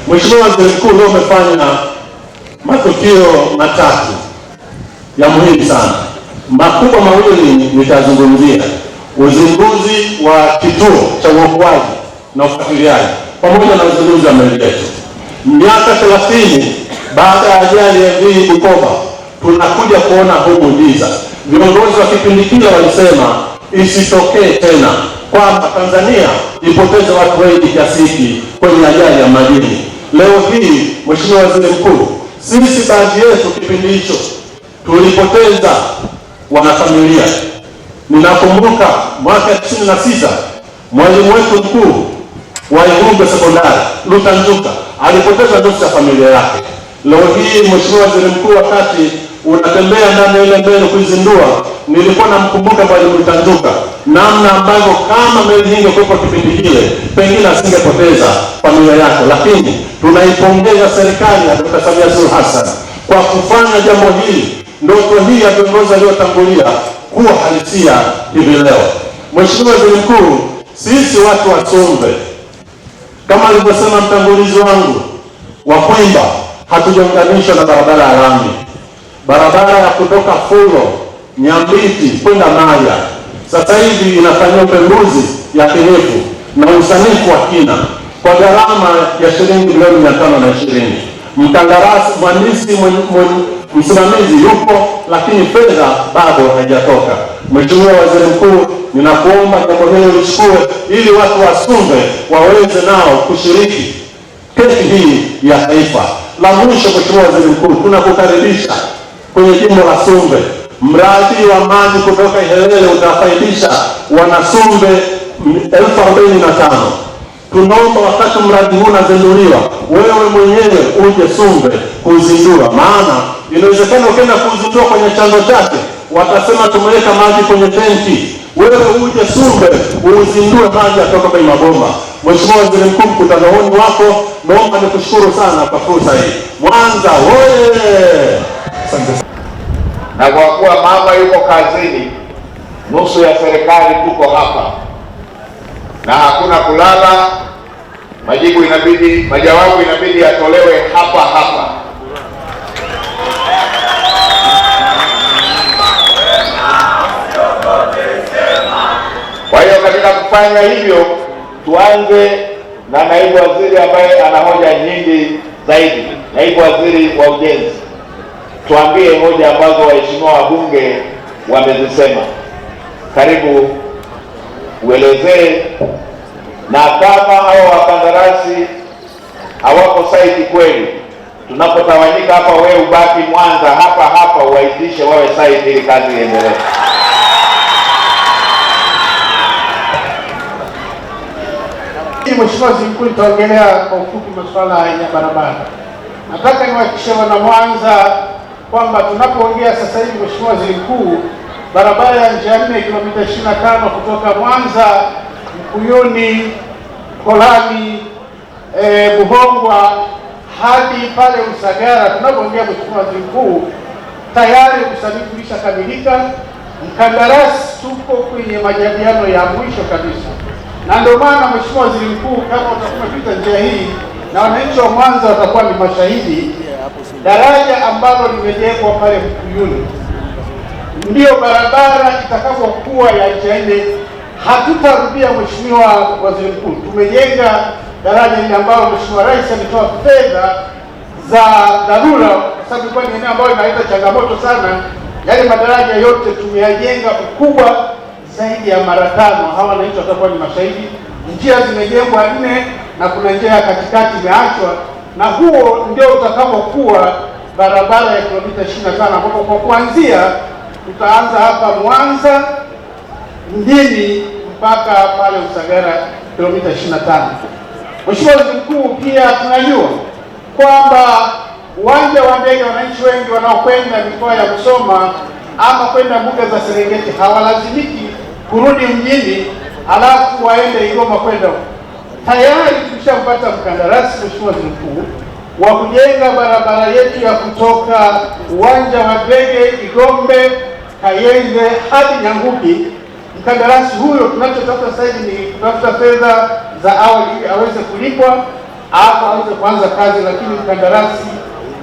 Mheshimiwa Waziri Mkuu, leo umefanya matukio matatu ya muhimu sana. Makubwa mawili nitazungumzia: uzinduzi wa kituo cha uokoaji na ufuatiliaji pamoja na uzinduzi wa meli yetu. Miaka 30 baada ya ajali ya MV Bukoba, tunakuja kuona huu muujiza. Viongozi wa kipindi kile walisema isitokee tena kwamba Tanzania ipoteze watu wengi kiasi hiki kwenye ajali ya majini. Leo hii, Mheshimiwa Waziri Mkuu, sisi baadhi yetu kipindi hicho tulipoteza wanafamilia. Ninakumbuka mwaka 96 mwalimu wetu mkuu wa Ihumbe Sekondari Lutanjuka alipoteza nusu ya familia yake. Leo hii, Mheshimiwa Waziri Mkuu, wakati unatembea ndani ya ile meli kuizindua, nilikuwa namkumbuka mwalimu Lutanjuka, namna ambavyo kama meli hii ingekuwa kipindi kile pengine asingepoteza familia yake. Lakini tunaipongeza serikali ya Dr. Samia Suluhu Hassan kwa kufanya jambo hili, ndoto hii ya viongozi waliotangulia kuwa halisia hivi leo. Mheshimiwa Waziri Mkuu, sisi watu wa Songwe, kama alivyosema mtangulizi wangu wa Kwimba, hatujaunganishwa na barabara ya lami. Barabara ya kutoka Fulo Nyambiti kwenda Maya sasa hivi inafanyia upembuzi yakinifu na usanifu wa kina kwa gharama ya shilingi milioni 520. Mkandarasi mhandisi msimamizi yupo, lakini fedha bado haijatoka. Mheshimiwa Waziri Mkuu, ninakuomba jambo hilo lichukue ili watu wa Songwe waweze nao kushiriki keki hii ya taifa. La mwisho, Mheshimiwa Waziri Mkuu, tunakukaribisha kwenye jimbo la Songwe. Mradi wa maji kutoka Ihelele utafaidisha wana Songwe 45,000. Tunaomba wakati mradi huu unazinduliwa, wewe mwenyewe uje Songwe kuzindua, maana inawezekana ukienda kuzindua kwenye chanzo chake watasema tumeweka maji kwenye tenki. Wewe uje Songwe uzindue maji kutoka kwenye mabomba. Mheshimiwa Waziri Mkuu, mkutano huu wako, naomba nikushukuru sana kwa fursa hii. Mwanza oye! Na kwa kuwa mama yuko kazini, nusu ya serikali tuko hapa na hakuna kulala, majawabu inabidi yatolewe hapa hapa. Kwa hiyo katika kufanya hivyo, tuanze na naibu waziri ambaye ana hoja nyingi zaidi. Naibu waziri wa ujenzi, tuambie hoja ambazo waheshimiwa wabunge wamezisema. Karibu uelezee, na kama hao wakandarasi hawako site kweli, tunapotawanyika hapa, wewe ubaki Mwanza hapa uwaitishe wawe site ili kazi iendelee. Mheshimiwa Waziri Mkuu, nitaongelea kwa ufupi masuala ya barabara. Nataka niwahakikishie wana Mwanza kwamba tunapoongea sasa hivi, Mheshimiwa Waziri Mkuu, barabara ya njia 4 kilomita 25 kutoka Mwanza Mkuyuni, Kolani, Buhongwa hadi pale Usagara, tunapoongea Mheshimiwa Waziri Mkuu, tayari usanifu ulishakamilika. Mkandarasi tuko kwenye majadiliano ya mwisho kabisa, na ndio maana Mheshimiwa Waziri Mkuu, kama utakumepita njia hii na wananchi wa Mwanza watakuwa ni mashahidi, daraja ambalo limejengwa pale Mkuyuni ndio barabara itakapokuwa ya njia 4. Hatutarudia Mheshimiwa Waziri Mkuu, tumejenga daraja ile ambalo Mheshimiwa Rais ametoa fedha za dharura, kwa sababu kwa ni eneo ambalo inaleta changamoto sana. Yale madaraja yote tumeyajenga ukubwa zaidi ya mara 5. Hawa wananchi watakuwa ni mashahidi. Njia zimejengwa 4 na kuna njia ya katikati imeachwa, na huo ndio utakapokuwa barabara ya kilomita 25, ambapo kwa kuanzia tutaanza hapa Mwanza mjini mpaka pale Usagara kilomita 25. Mheshimiwa Waziri Mkuu, pia tunajua kwamba uwanja wa ndege, wananchi wengi wanaokwenda mikoa ya Musoma ama kwenda mbuga za Serengeti hawalazimiki kurudi mjini alafu waende Igoma kwenda. Tayari tumeshampata mkandarasi, Mheshimiwa Waziri Mkuu, wa kujenga barabara yetu ya kutoka uwanja wa ndege Igombe Kayenze hadi Nyanguki. Mkandarasi huyo tunachotafuta sasa hivi ni kutafuta fedha za awali ili aweze kulipwa, hapa aweze kuanza kazi, lakini mkandarasi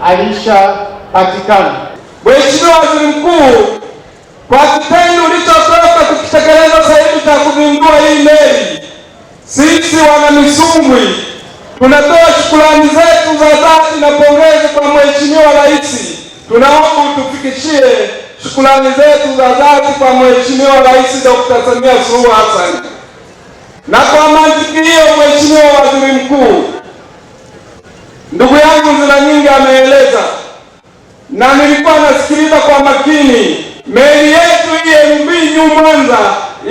alishapatikana. Mheshimiwa Waziri Mkuu, kwa kitendo ulichotoka kukitekeleza sasa hivi cha kuzindua hii meli, sisi wana Misungwi tunatoa shukrani zetu za dhati na pongezi kwa Mheshimiwa Rais. Tunaomba utufikishie shukrani zetu za dhati kwa Mheshimiwa Rais Dr. Samia Suluhu Hassan. Na kwa mantiki hiyo, Mheshimiwa Waziri Mkuu, ndugu yangu Zina Nyingi ameeleza na nilikuwa nasikiliza kwa makini. Meli yetu hii MV New Mwanza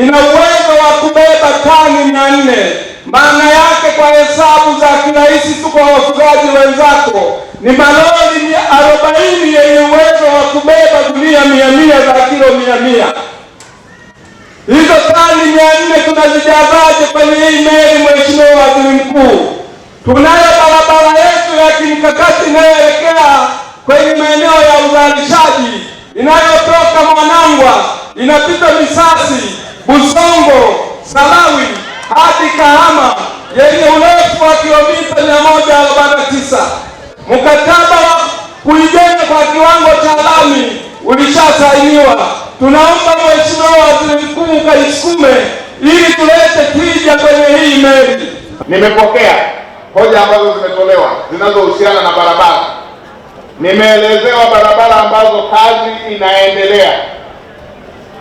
ina uwezo wa kubeba tani 400. Maana yake kwa hesabu za kirahisi tu kwa wafugaji wenzako ni malori 40 yenye uwezo wa kubeba gunia 100 za kilo 100. Hizo tani 400 tunazijazaje kwenye hii meli, Mheshimiwa Waziri Mkuu? Tunayo barabara yetu ya kimkakati inayoelekea kwenye maeneo ya uzalishaji inayotoka Mwanangwa inapita Misasi, Busongo, Salawi hadi Kahama yenye urefu wa kilomita 149. Mkataba wa kuijenga kwa kiwango cha lami ulishasainiwa. Tunaomba Mheshimiwa Waziri Mkuu kaisukume ili tulete tija kwenye hii meli. Nimepokea hoja ambazo zimetolewa zinazohusiana na barabara. Nimeelezewa barabara ambazo kazi inaendelea.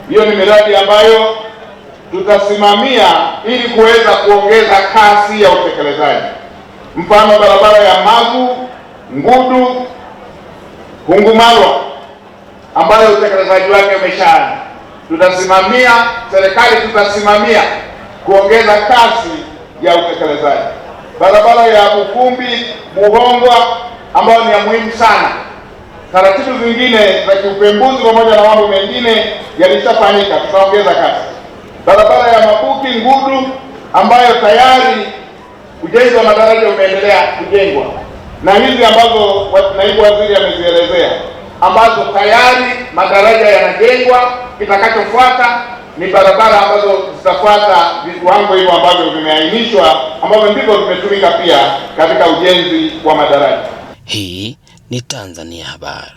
Hiyo ni miradi ambayo tutasimamia ili kuweza kuongeza kasi ya utekelezaji. Mfano, barabara ya Magu, Ngudu, Hungumalwa ambayo utekelezaji wake umeshaanza. Tutasimamia, serikali tutasimamia kuongeza kasi ya utekelezaji. Barabara ya Bukumbi, Muhongwa ambayo ni ya muhimu sana. Taratibu zingine za kiupembuzi pamoja na mambo mengine yalishafanyika, tutaongeza kasi. Barabara ya Mabuki Ngudu ambayo tayari ujenzi wa madaraja umeendelea kujengwa, na hizi ambazo naibu waziri amezielezea ambazo tayari madaraja yanajengwa. Kitakachofuata ni barabara ambazo zitafuata viwango hivyo ambavyo vimeainishwa, ambavyo ndivyo vimetumika pia katika ujenzi wa madaraja. Hii ni Tanzania Habari.